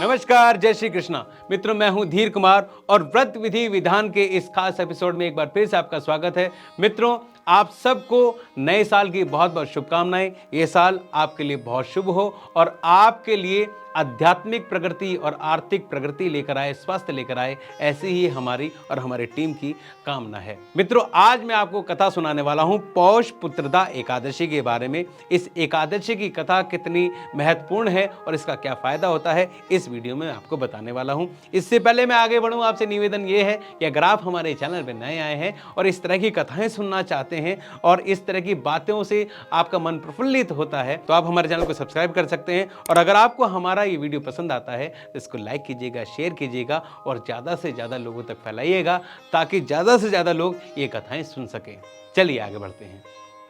नमस्कार, जय श्री कृष्णा। मित्रों, मैं हूं धीर कुमार और व्रत विधि विधान के इस खास एपिसोड में एक बार फिर से आपका स्वागत है। मित्रों, आप सबको नए साल की बहुत बहुत शुभकामनाएं। ये साल आपके लिए बहुत शुभ हो और आपके लिए आध्यात्मिक प्रगति और आर्थिक प्रगति लेकर आए, स्वास्थ्य लेकर आए, ऐसी ही हमारी और हमारे टीम की कामना है। मित्रों, आज मैं आपको कथा सुनाने वाला हूं पौष पुत्रदा एकादशी के बारे में। इस एकादशी की कथा कितनी महत्वपूर्ण है और इसका क्या फायदा होता है, इस वीडियो में आपको बताने वाला हूं। इससे पहले मैं आगे बढ़ूं, आपसे निवेदन ये है कि अगर आप हमारे चैनल पर नए आए हैं और इस तरह की कथाएं सुनना चाहते हैं और इस तरह की बातों से आपका मन प्रफुल्लित होता है, तो आप हमारे चैनल को सब्सक्राइब कर सकते हैं। और अगर आपको हमारा ये वीडियो पसंद आता है तो इसको लाइक कीजिएगा, शेयर कीजिएगा और ज़्यादा से ज़्यादा लोगों तक फैलाइएगा, ताकि ज़्यादा से ज़्यादा लोग ये कथाएं सुन सकें। चलिए आगे बढ़ते हैं।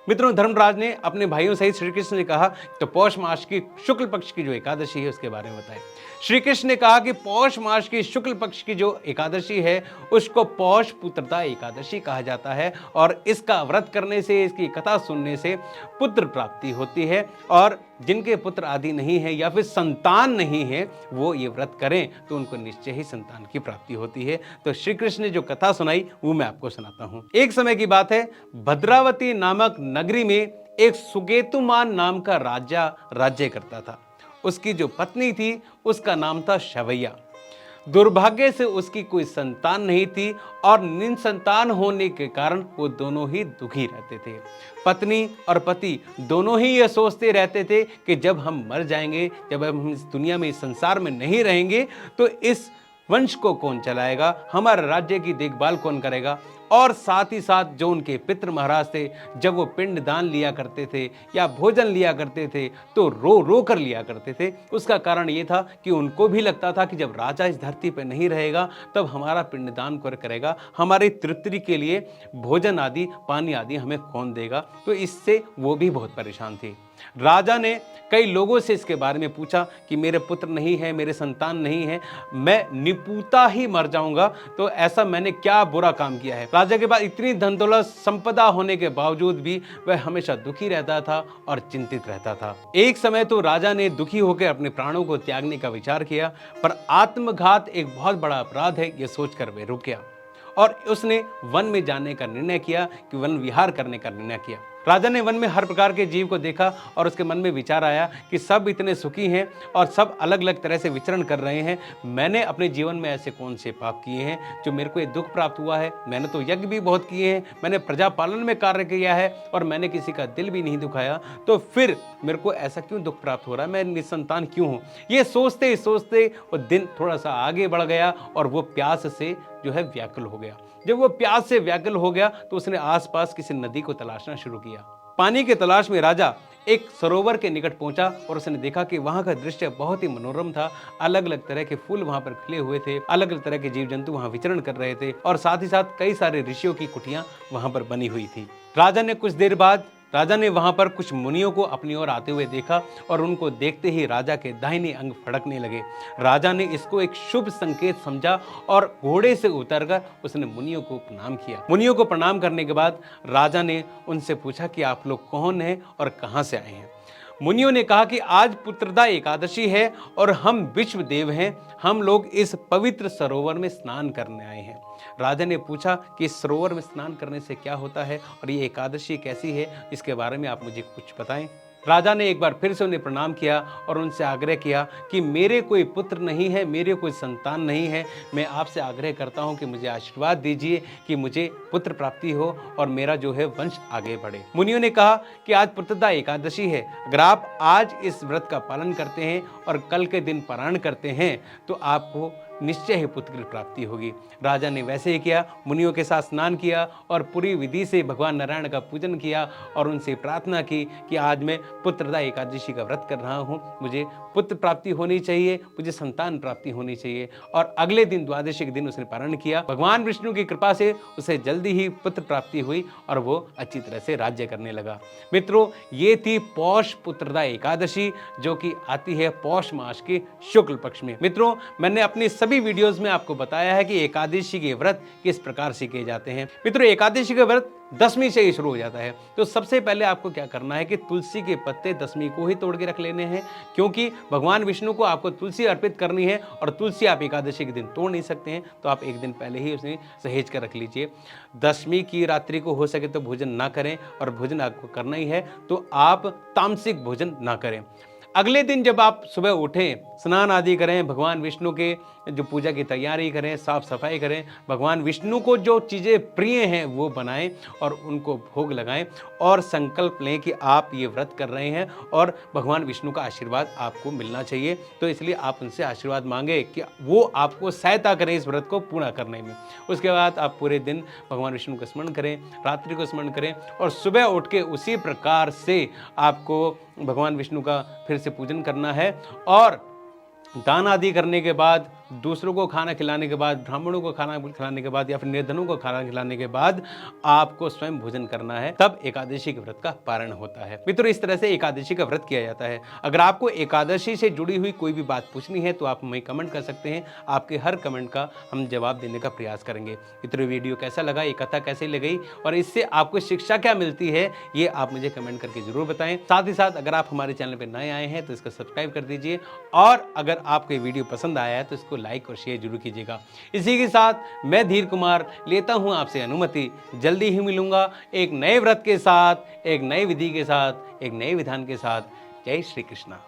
मित्रों, धर्मराज ने अपने भाइयों सहित श्री कृष्ण ने कहा तो पौष मास की शुक्ल पक्ष की जो एकादशी है उसके बारे में बताएं। श्री कृष्ण ने कहा कि पौष मास की शुक्ल पक्ष की जो एकादशी है उसको पौष पुत्रदा एकादशी कहा जाता है और इसका व्रत करने से, इसकी कथा सुनने से पुत्र प्राप्ति होती है। और जिनके पुत्र आदि नहीं है या फिर संतान नहीं है, वो ये व्रत करें तो उनको निश्चय ही संतान की प्राप्ति होती है। तो श्री कृष्ण ने जो कथा सुनाई वो मैं आपको सुनाता हूं। एक समय की बात है, भद्रावती नामक नगरी में एक सुकेतुमान नाम का राजा राज्य करता था। उसकी जो पत्नी थी उसका नाम था शवैया। दुर्भाग्य से उसकी कोई संतान नहीं थी और निसंतान होने के कारण वो दोनों ही दुखी रहते थे। पत्नी और पति दोनों ही ये सोचते रहते थे कि जब हम मर जाएंगे, जब हम इस दुनिया में, इस संसार में नहीं रहेंगे, तो इस वंश को कौन चलाएगा, हमारे राज्य की देखभाल कौन करेगा। और साथ ही साथ जो उनके पितृ महाराज थे, जब वो पिंड दान लिया करते थे या भोजन लिया करते थे तो रो रो कर लिया करते थे। उसका कारण ये था कि उनको भी लगता था कि जब राजा इस धरती पर नहीं रहेगा तब हमारा पिंडदान कौन करेगा, हमारी तृप्ति के लिए भोजन आदि, पानी आदि हमें कौन देगा। तो इससे वो भी बहुत परेशान थे। राजा ने कई लोगों से इसके बारे में पूछा कि मेरे पुत्र नहीं है, मेरे संतान नहीं है, मैं निपुता ही मर जाऊंगा, तो ऐसा मैंने क्या बुरा काम किया है। राजा के पास इतनी धन दौलत संपदा होने के बावजूद भी वह हमेशा दुखी रहता था और चिंतित रहता था। एक समय तो राजा ने दुखी होकर अपने प्राणों को त्यागने का विचार किया, पर आत्मघात एक बहुत बड़ा अपराध है ये सोचकर वह रुक गया और उसने वन में जाने का निर्णय किया, कि वन विहार करने का निर्णय किया। राजा ने वन में हर प्रकार के जीव को देखा और उसके मन में विचार आया कि सब इतने सुखी हैं और सब अलग अलग तरह से विचरण कर रहे हैं। मैंने अपने जीवन में ऐसे कौन से पाप किए हैं जो मेरे को ये दुख प्राप्त हुआ है। मैंने तो यज्ञ भी बहुत किए हैं, मैंने प्रजा पालन में कार्य किया है और मैंने किसी का दिल भी नहीं दुखाया, तो फिर मेरे को ऐसा क्यों दुख प्राप्त हो रहा है, मैं निसंतान क्यों हूँ। ये सोचते सोचते वो दिन थोड़ा सा आगे बढ़ गया और वो प्यास से जो है व्याकुल हो गया। जब वो प्यास से व्याकुल हो गया तो उसने आसपास किसी नदी को तलाशना शुरू किया। पानी के तलाश में राजा एक सरोवर के निकट पहुंचा और उसने देखा कि वहां का दृश्य बहुत ही मनोरम था। अलग अलग तरह के फूल वहां पर खिले हुए थे, अलग अलग तरह के जीव जंतु वहां विचरण कर रहे थे और साथ ही साथ कई सारे ऋषियों की कुटियां वहां पर बनी हुई थी। राजा ने वहां पर कुछ मुनियों को अपनी ओर आते हुए देखा और उनको देखते ही राजा के दाहिने अंग फड़कने लगे। राजा ने इसको एक शुभ संकेत समझा और घोड़े से उतरकर उसने मुनियों को प्रणाम किया। मुनियों को प्रणाम करने के बाद राजा ने उनसे पूछा कि आप लोग कौन हैं और कहां से आए हैं। मुनियों ने कहा कि आज पुत्रदा एकादशी है और हम विश्व देव हैं, हम लोग इस पवित्र सरोवर में स्नान करने आए हैं। राजा ने पूछा कि इस सरोवर में स्नान करने से क्या होता है और ये एकादशी कैसी है, इसके बारे में आप मुझे कुछ बताएं। राजा ने एक बार फिर से उन्हें प्रणाम किया और उनसे आग्रह किया कि मेरे कोई पुत्र नहीं है, मेरे कोई संतान नहीं है, मैं आपसे आग्रह करता हूं कि मुझे आशीर्वाद दीजिए कि मुझे पुत्र प्राप्ति हो और मेरा जो है वंश आगे बढ़े। मुनियों ने कहा कि आज पुत्रदा एकादशी है, अगर आप आज इस व्रत का पालन करते हैं और कल के दिन पारायण करते हैं तो आपको निश्चय ही पुत्र की प्राप्ति होगी। राजा ने वैसे ही किया, मुनियों के साथ स्नान किया और पूरी विधि से भगवान नारायण का पूजन किया और उनसे प्रार्थना की कि आज मैं पुत्रदा एकादशी का व्रत कर रहा हूँ, मुझे पुत्र प्राप्ति होनी चाहिए, मुझे संतान प्राप्ति होनी चाहिए। और अगले दिन द्वादशी के दिन उसने पारण किया। भगवान विष्णु की कृपा से उसे जल्दी ही पुत्र प्राप्ति हुई और वो अच्छी तरह से राज्य करने लगा। मित्रों, ये थी पौष पुत्रदा एकादशी जो कि आती है पौष मास के शुक्ल पक्ष में। मित्रों, मैंने अपनी सभी वीडियोस में आपको बताया है कि एकादशी के व्रत किस प्रकार से किए जाते हैं। मित्रों, एकादशी का व्रत दशमी से ही शुरू हो जाता है। तो सबसे पहले आपको क्या करना है कि तुलसी के पत्ते दशमी को ही तोड़ के रख लेने हैं, क्योंकि भगवान विष्णु को आपको तुलसी अर्पित करनी है और तुलसी आप एकादशी के दिन तोड़ नहीं सकते हैं। तो आप एक दिन पहले ही उसे सहेज कर रख लीजिए। दशमी की रात्रि को हो सके तो भोजन ना करें, और भोजन आपको करना ही है तो आप तामसिक भोजन ना करें। अगले दिन जब आप सुबह उठें, स्नान आदि करें, भगवान विष्णु के जो पूजा की तैयारी करें, साफ सफाई करें, भगवान विष्णु को जो चीज़ें प्रिय हैं वो बनाएं और उनको भोग लगाएं, और संकल्प लें कि आप ये व्रत कर रहे हैं और भगवान विष्णु का आशीर्वाद आपको मिलना चाहिए। तो इसलिए आप उनसे आशीर्वाद मांगें कि वो आपको सहायता करें इस व्रत को पूरा करने में। उसके बाद आप पूरे दिन भगवान विष्णु का स्मरण करें, रात्रि को स्मरण करें, और सुबह उठ के उसी प्रकार से आपको भगवान विष्णु का फिर से पूजन करना है। और दान आदि करने के बाद, दूसरों को खाना खिलाने के बाद, ब्राह्मणों को खाना खिलाने के बाद या फिर निर्धनों को खाना खिलाने के बाद आपको स्वयं भोजन करना है, तब एकादशी के व्रत का पारण होता है। मित्रों, इस तरह से एकादशी का व्रत किया जाता है। अगर आपको एकादशी से जुड़ी हुई कोई भी बात पूछनी है तो आप हमें कमेंट कर सकते हैं। आपके हर कमेंट का हम जवाब देने का प्रयास करेंगे। मित्रों, वीडियो कैसा लगा, ये कथा कैसी लगी और इससे आपको शिक्षा क्या मिलती है, ये आप मुझे कमेंट करके जरूर बताएं। साथ ही साथ अगर आप हमारे चैनल पर नए आए हैं तो इसको सब्सक्राइब कर दीजिए, और अगर आपको ये वीडियो पसंद आया है तो इसको लाइक और शेयर जरूर कीजिएगा। इसी के साथ मैं धीर कुमार लेता हूं आपसे अनुमति। जल्दी ही मिलूंगा एक नए व्रत के साथ, एक नई विधि के साथ, एक नए विधान के साथ। जय श्री कृष्णा।